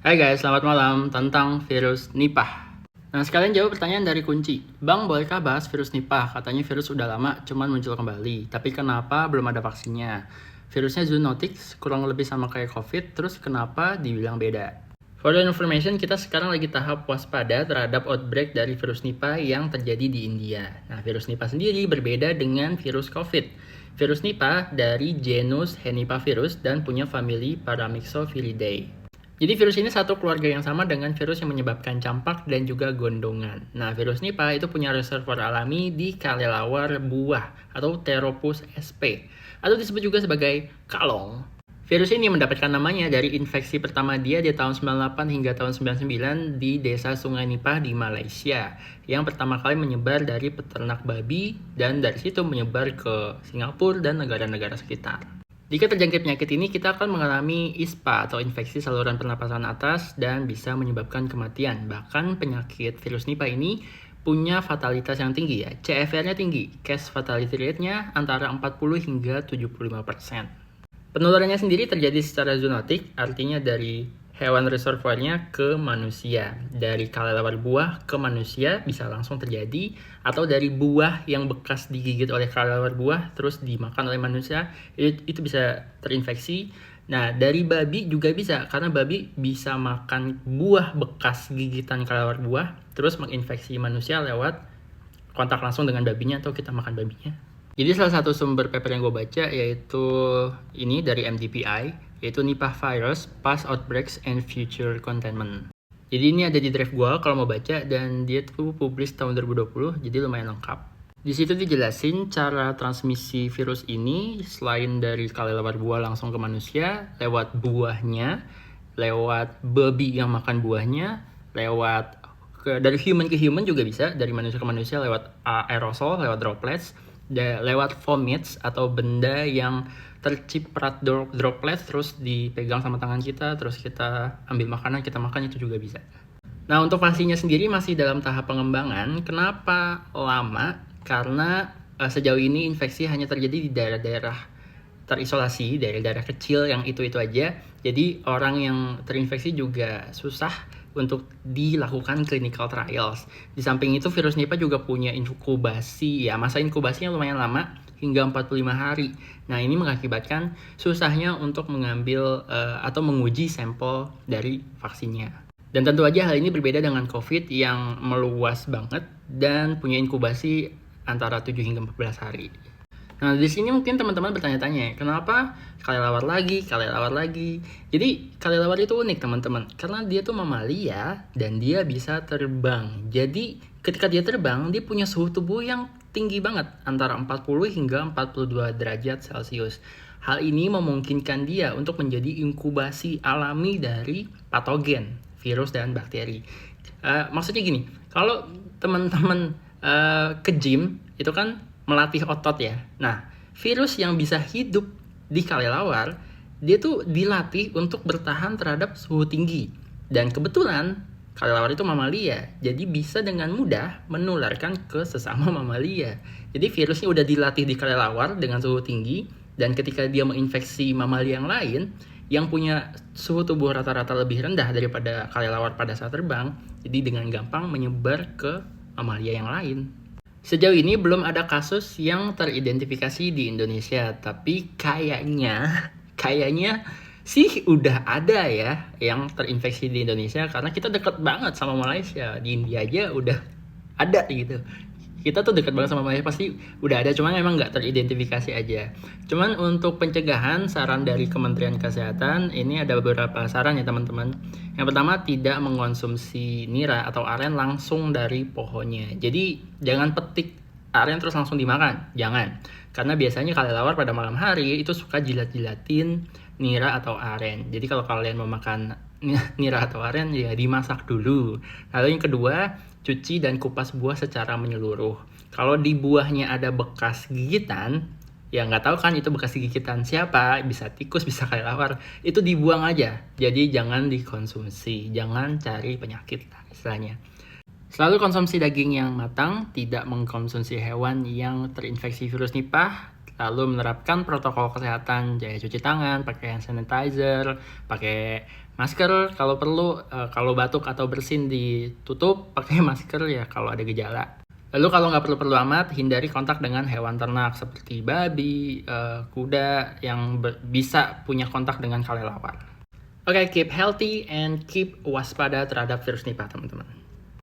Hai guys, selamat malam tentang virus Nipah. Nah, sekalian jawab pertanyaan dari Kunci. Bang, bolehkah bahas virus Nipah? Katanya virus udah lama, cuman muncul kembali. Tapi kenapa belum ada vaksinnya? Virusnya zoonotic, kurang lebih sama kayak COVID, terus kenapa dibilang beda? For the information, kita sekarang lagi tahap waspada terhadap outbreak dari virus Nipah yang terjadi di India. Nah, virus Nipah sendiri berbeda dengan virus COVID. Virus Nipah dari genus Henipavirus dan punya famili Paramyxoviridae. Jadi virus ini satu keluarga yang sama dengan virus yang menyebabkan campak dan juga gondongan. Nah, virus Nipah itu punya reservoir alami di kelelawar buah atau Pteropus sp, atau disebut juga sebagai kalong. Virus ini mendapatkan namanya dari infeksi pertama dia di tahun 98 hingga tahun 99 di desa Sungai Nipah di Malaysia, yang pertama kali menyebar dari peternak babi dan dari situ menyebar ke Singapura dan negara-negara sekitar. Jika terjangkit penyakit ini, kita akan mengalami ISPA atau infeksi saluran pernapasan atas dan bisa menyebabkan kematian. Bahkan penyakit virus Nipah ini punya fatalitas yang tinggi ya. CFR-nya tinggi, case fatality rate-nya antara 40 hingga 75%. Penularannya sendiri terjadi secara zoonotik, artinya dari hewan reservoirnya ke manusia. Dari kelelawar buah ke manusia bisa langsung terjadi, atau dari buah yang bekas digigit oleh kelelawar buah terus dimakan oleh manusia, itu bisa terinfeksi. Nah, dari babi juga bisa, karena babi bisa makan buah bekas gigitan kelelawar buah terus menginfeksi manusia lewat kontak langsung dengan babinya atau kita makan babinya. Jadi salah satu sumber paper yang gue baca yaitu ini dari MDPI, yaitu Nipah Virus, Past Outbreaks and Future Containment. Jadi ini ada di drive gue kalau mau baca, dan dia tuh publish tahun 2020, jadi lumayan lengkap. Di situ dijelasin cara transmisi virus ini selain dari kelelawar buah langsung ke manusia, lewat buahnya, lewat babi yang makan buahnya, lewat dari human ke human juga bisa, dari manusia ke manusia lewat aerosol, lewat droplets, lewat vomits atau benda yang terciprat droplets terus dipegang sama tangan kita, terus kita ambil makanan, kita makan, itu juga bisa. Nah, untuk vaksinnya sendiri masih dalam tahap pengembangan. Kenapa lama? Karena sejauh ini infeksi hanya terjadi di daerah-daerah terisolasi, daerah-daerah kecil yang itu-itu aja. Jadi orang yang terinfeksi juga susah untuk dilakukan clinical trials. Di samping itu virus Nipah juga punya inkubasi ya, masa inkubasinya lumayan lama hingga 45 hari. Nah, ini mengakibatkan susahnya untuk mengambil atau menguji sampel dari vaksinnya. Dan tentu aja hal ini berbeda dengan COVID yang meluas banget dan punya inkubasi antara 7 hingga 14 hari. Nah, di sini mungkin teman-teman bertanya-tanya, kenapa kelelawar lagi? Jadi, kelelawar itu unik, teman-teman, karena dia tuh mamalia dan dia bisa terbang. Jadi, ketika dia terbang, dia punya suhu tubuh yang tinggi banget, antara 40 hingga 42 derajat Celcius. Hal ini memungkinkan dia untuk menjadi inkubasi alami dari patogen, virus dan bakteri. Maksudnya gini, kalau teman-teman ke gym, itu kan melatih otot ya. Nah, virus yang bisa hidup di kelelawar, dia tuh dilatih untuk bertahan terhadap suhu tinggi. Dan kebetulan kelelawar itu mamalia, jadi bisa dengan mudah menularkan ke sesama mamalia. Jadi virusnya udah dilatih di kelelawar dengan suhu tinggi, dan ketika dia menginfeksi mamalia yang lain yang punya suhu tubuh rata-rata lebih rendah daripada kelelawar pada saat terbang, jadi dengan gampang menyebar ke mamalia yang lain. Sejauh ini belum ada kasus yang teridentifikasi di Indonesia, tapi kayaknya sih udah ada ya yang terinfeksi di Indonesia, karena kita deket banget sama Malaysia. Di India aja udah ada gitu. Kita tuh dekat banget sama Malaysia, pasti udah ada, cuman emang nggak teridentifikasi aja. Cuman untuk pencegahan, saran dari Kementerian Kesehatan, ini ada beberapa saran ya teman-teman. Yang pertama, tidak mengkonsumsi nira atau aren langsung dari pohonnya. Jadi jangan petik aren terus langsung dimakan, jangan. Karena biasanya kelelawar pada malam hari itu suka jilat-jilatin nira atau aren. Jadi kalau kalian mau makan nira atau aren, ya dimasak dulu. Lalu yang kedua, cuci dan kupas buah secara menyeluruh. Kalau di buahnya ada bekas gigitan, ya nggak tahu kan itu bekas gigitan siapa, bisa tikus, bisa kelelawar, itu dibuang aja. Jadi jangan dikonsumsi, jangan cari penyakit lah istilahnya. Selalu konsumsi daging yang matang, tidak mengkonsumsi hewan yang terinfeksi virus Nipah, lalu menerapkan protokol kesehatan, kayak cuci tangan, pakai hand sanitizer, pakai Masker kalau perlu, kalau batuk atau bersin ditutup, pakai masker ya kalau ada gejala. Lalu kalau nggak perlu-perlu amat, hindari kontak dengan hewan ternak seperti babi, kuda yang bisa punya kontak dengan kelelawar. Oke, keep healthy and keep waspada terhadap virus Nipah, teman-teman.